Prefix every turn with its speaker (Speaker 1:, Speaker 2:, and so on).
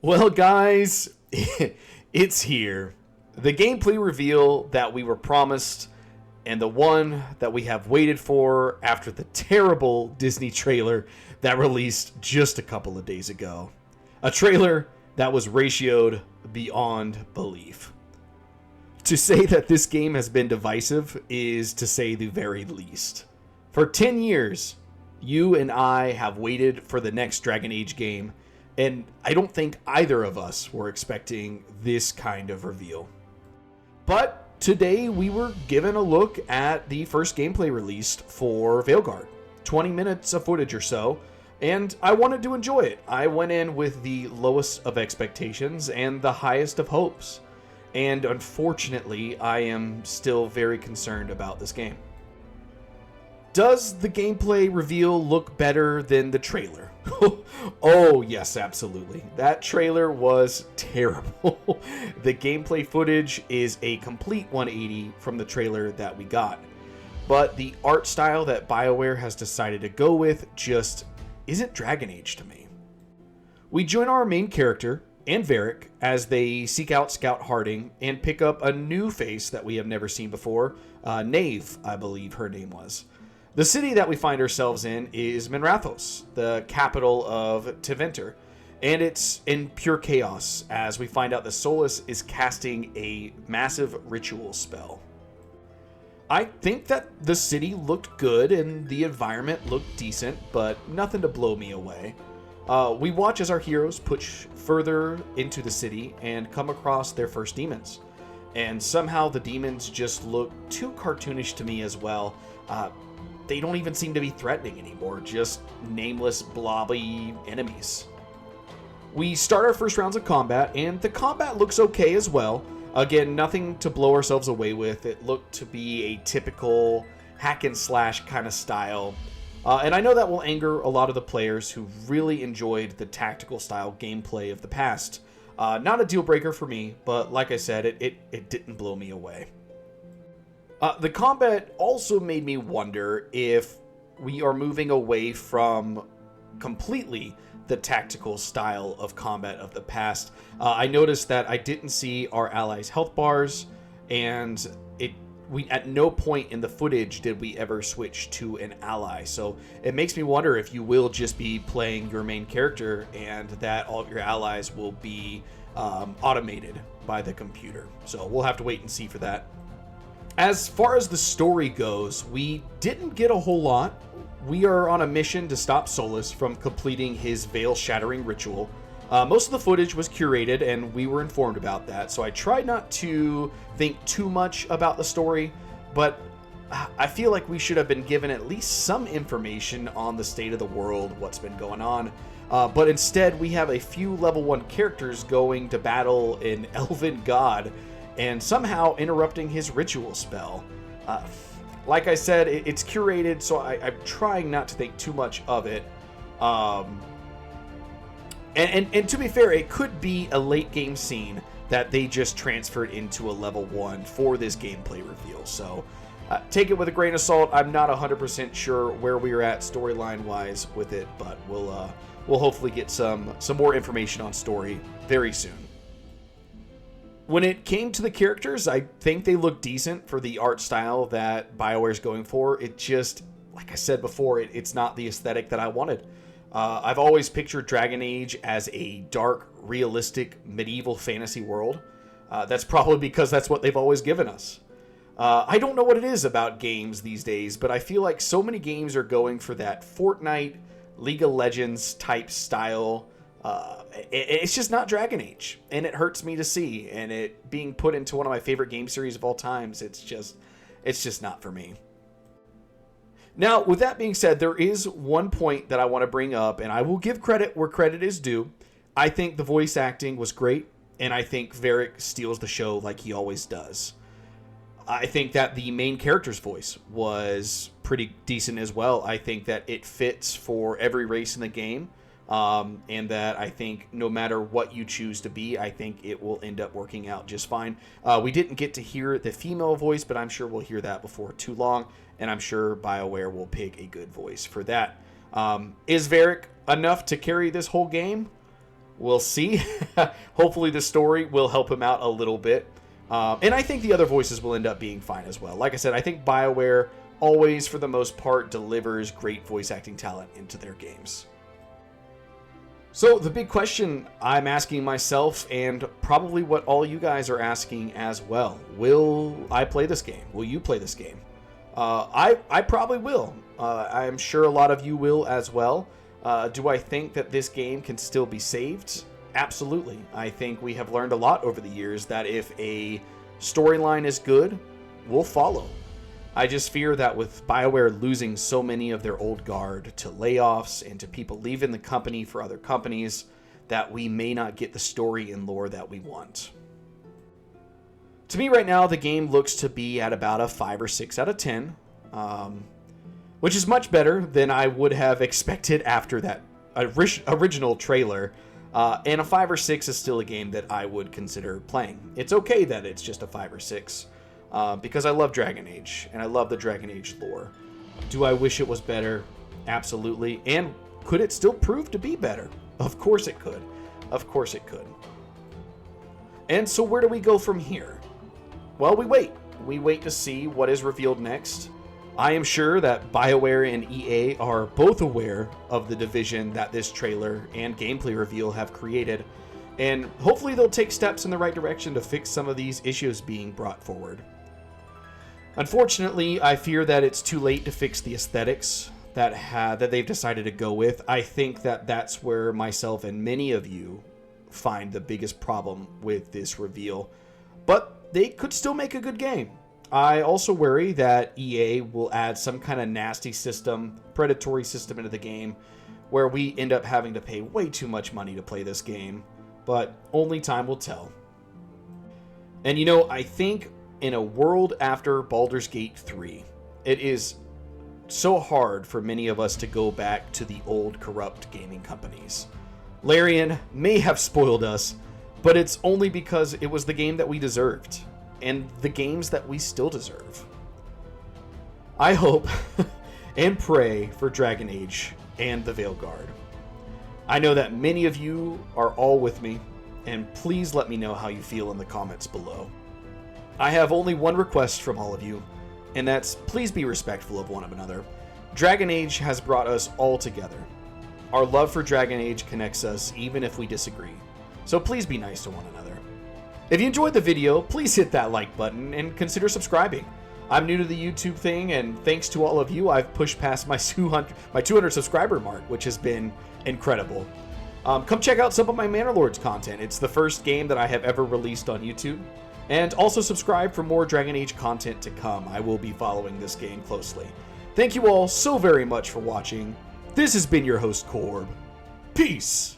Speaker 1: Well, guys, it's here. The gameplay reveal that we were promised, and the one that we have waited for after the terrible Disney trailer that released just a couple of days ago. A trailer that was ratioed beyond belief. To say that this game has been divisive is to say the very least. For 10 years, you and I have waited for the next Dragon Age game, and I don't think either of us were expecting this kind of reveal. But today we were given a look at the first gameplay released for Veilguard. 20 minutes of footage or so, and I wanted to enjoy it. I went in with the lowest of expectations and the highest of hopes. And unfortunately, I am still very concerned about this game. Does the gameplay reveal look better than the trailer? Oh, yes, absolutely. That trailer was terrible. The gameplay footage is a complete 180 from the trailer that we got. But the art style that BioWare has decided to go with just isn't Dragon Age to me. We join our main character and Varric as they seek out Scout Harding and pick up a new face that we have never seen before. Nave, I believe her name was. The city that we find ourselves in is Minrathos, the capital of Tevinter, and it's in pure chaos as we find out that Solus is casting a massive ritual spell. I think that the city looked good and the environment looked decent, but nothing to blow me away. We watch as our heroes push further into the city and come across their first demons. And somehow the demons just look too cartoonish to me as well. They don't even seem to be threatening anymore, just nameless, blobby enemies. We start our first rounds of combat, and the combat looks okay as well. Again, nothing to blow ourselves away with. It looked to be a typical hack and slash kind of style. And I know that will anger a lot of the players who really enjoyed the tactical style gameplay of the past. Not a deal breaker for me, but like I said, it didn't blow me away. The combat also made me wonder if we are moving away from completely the tactical style of combat of the past. I noticed that I didn't see our allies' health bars, and we at no point in the footage did we ever switch to an ally. So it makes me wonder if you will just be playing your main character and that all of your allies will be automated by the computer. So we'll have to wait and see for that. As far as the story goes, we didn't get a whole lot. We are on a mission to stop Solus from completing his veil-shattering ritual. Most of the footage was curated, and we were informed about that, so I tried not to think too much about the story, but I feel like we should have been given at least some information on the state of the world, what's been going on. But instead, we have a few level 1 characters going to battle an elven god, and somehow interrupting his ritual spell. Like I said, it's curated, so I'm trying not to think too much of it. And to be fair, it could be a late game scene that they just transferred into a level 1 for this gameplay reveal. So take it with a grain of salt. I'm not 100% sure where we're at storyline-wise with it, but we'll hopefully get some more information on story very soon. When it came to the characters, I think they look decent for the art style that BioWare's going for. It just, like I said before, it's not the aesthetic that I wanted. I've always pictured Dragon Age as a dark, realistic, medieval fantasy world. That's probably because that's what they've always given us. I don't know what it is about games these days, but I feel like so many games are going for that Fortnite, League of Legends type style. It's just not Dragon Age, and it hurts me to see, and it being put into one of my favorite game series of all times, it's just not for me. Now, with that being said, there is one point that I want to bring up, and I will give credit where credit is due. I think the voice acting was great, and I think Varric steals the show like he always does. I think that the main character's voice was pretty decent as well. I think that it fits for every race in the game. And that I think no matter what you choose to be, I think it will end up working out just fine. We didn't get to hear the female voice, but I'm sure we'll hear that before too long, and I'm sure BioWare will pick a good voice for that. Is Varric enough to carry this whole game? We'll see. Hopefully the story will help him out a little bit. And I think the other voices will end up being fine as well. Like I said, I think BioWare always, for the most part, delivers great voice acting talent into their games. So the big question I'm asking myself, and probably what all you guys are asking as well, will I play this game? Will you play this game? I probably will. I'm sure a lot of you will as well. Do I think that this game can still be saved? Absolutely. I think we have learned a lot over the years that if a storyline is good, we'll follow. I just fear that with BioWare losing so many of their old guard to layoffs and to people leaving the company for other companies, that we may not get the story and lore that we want. To me right now, the game looks to be at about a 5 or 6 out of 10, which is much better than I would have expected after that original trailer. And a 5 or 6 is still a game that I would consider playing. It's okay that it's just a 5 or 6. Because I love Dragon Age, and I love the Dragon Age lore. Do I wish it was better? Absolutely. And could it still prove to be better? Of course it could. Of course it could. And so where do we go from here? Well, we wait. We wait to see what is revealed next. I am sure that BioWare and EA are both aware of the division that this trailer and gameplay reveal have created, and hopefully they'll take steps in the right direction to fix some of these issues being brought forward. Unfortunately, I fear that it's too late to fix the aesthetics that they've decided to go with. I think that that's where myself and many of you find the biggest problem with this reveal. But they could still make a good game. I also worry that EA will add some kind of nasty system, predatory system into the game, where we end up having to pay way too much money to play this game. But only time will tell. And you know, I think in a world after Baldur's Gate 3, it is so hard for many of us to go back to the old corrupt gaming companies. Larian may have spoiled us, but it's only because it was the game that we deserved, and the games that we still deserve. I hope and pray for Dragon Age and the Veilguard. I know that many of you are all with me, and please let me know how you feel in the comments below. I have only one request from all of you, and that's please be respectful of one another. Dragon Age has brought us all together. Our love for Dragon Age connects us even if we disagree, so please be nice to one another. If you enjoyed the video, please hit that like button and consider subscribing. I'm new to the YouTube thing, and thanks to all of you, I've pushed past my 200 subscriber mark, which has been incredible. Come check out some of my Manor Lords content. It's the first game that I have ever released on YouTube. And also subscribe for more Dragon Age content to come. I will be following this game closely. Thank you all so very much for watching. This has been your host, Corb. Peace!